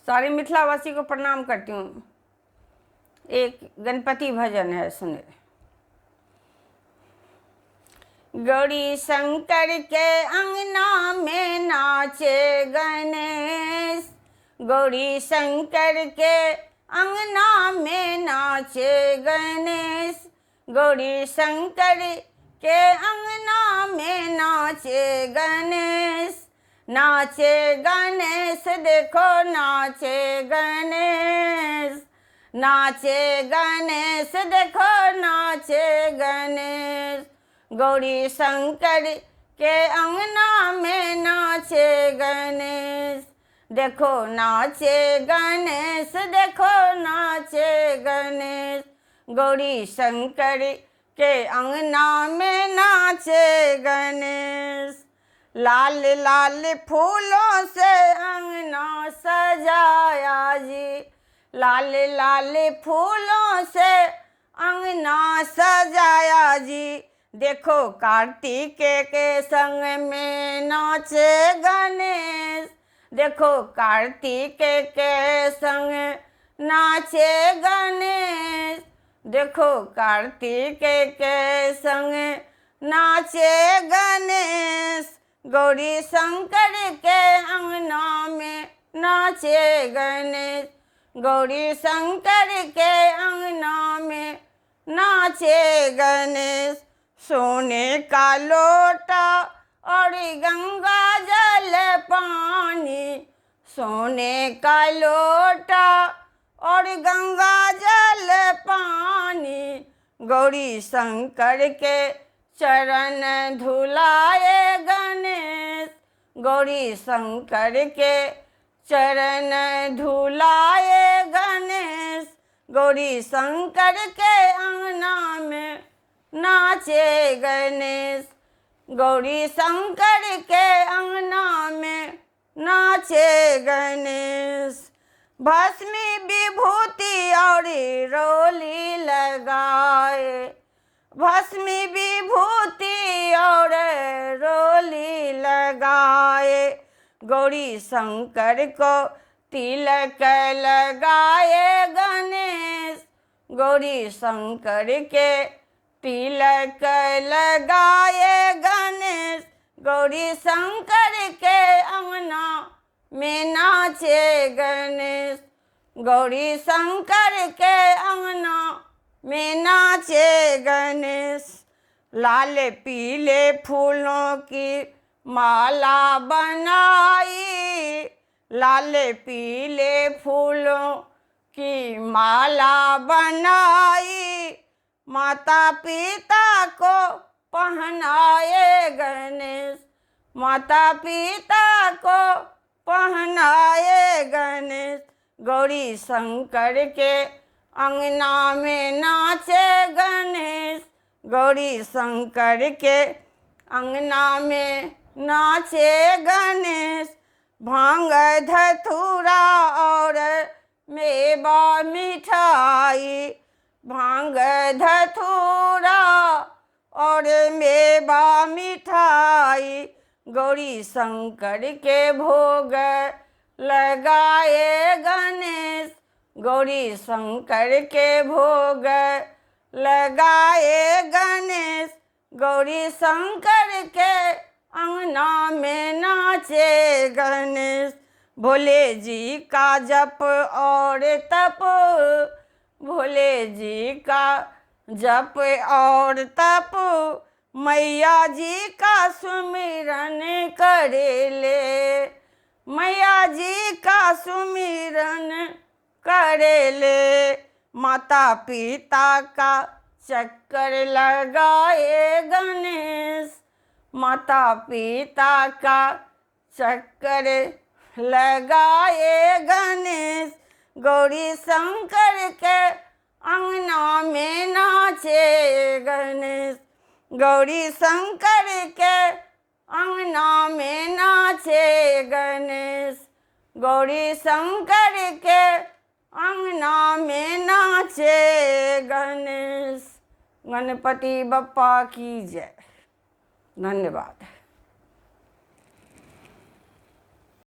सारे मिथिलावासी को प्रणाम करती हूँ। एक गणपति भजन है, सुने। गौरी शंकर के अंगना में नाचे गणेश, गौरी शंकर के अंगना में नाचे गणेश, गौरी शंकर के अंगना में नाचे गणेश, नाचे गणेश देखो नाचे गणेश, नाचे गणेश देखो नाचे गणेश, गौरी शंकर के अंगना में नाचे गणेश, देखो नाचे गणेश देखो नाचे गणेश, गौरी शंकर के अंगना में नाचे गणेश। लाल लाल फूलों से अंगना सजाया जी, लाल लाल फूलों से अंगना सजाया जी, देखो कार्तिक के संग में नाचे गणेश, देखो कार्तिक के संग नाचे गणेश, देखो कार्तिक के संग नाचे गणेश, गौरी शंकर के अंगना में नाचे गणेश, गौरी शंकर के अंगना में नाचे गणेश। सोने का लोटा और गंगा जल पानी, सोने का लोटा और गंगा जल पानी, गौरी शंकर के चरण धुलाए गणेश, गौरी शंकर के चरण धुलाए गणेश, गौरी शंकर के अंगना में नाचे गणेश, गौरी शंकर के अंगना में नाचे गणेश। भस्मी विभूति और रोली लगाए, भस्मी विभूति और रोली लगाए, गौरी शंकर को तिलक लगाए गणेश, गौरी शंकर के तिलक लगाए गणेश, गौरी शंकर के अंगना में नाचे गणेश, गौरी शंकर के अंगना में नाचे गणेश। लाल पीले फूलों की माला बनाई, लाल पीले फूलों की माला बनाई, माता पिता को पहनाए गणेश, माता पिता को पहनाए गणेश, गौरी शंकर के अंगना में नाचे गणेश, गौरी शंकर के अंगना में नाचे गणेश। भांग धतूरा और मेवा मिठाई, भांग धतूरा और मेवा मिठाई, गौरी शंकर के भोग लगाए गणेश, गौरी शंकर के भोग लगाए गणेश, गौरी शंकर के अंगना में नाचे गणेश। भोले जी का जप और तप, भोले जी का जप और तप, मैया जी का सुमिरन करे ले, मैया जी का सुमिरन करे ले, माता पिता का चक्कर लगाए गणेश, माता पिता का चक्कर लगाए गणेश, गौरी शंकर के अंगना में नाचे गणेश, गौरी शंकर के अंगना में नाचे गणेश, गौरी शंकर के अंगना में नाचे गणेश। गणपति बप्पा की जय। धन्यवाद।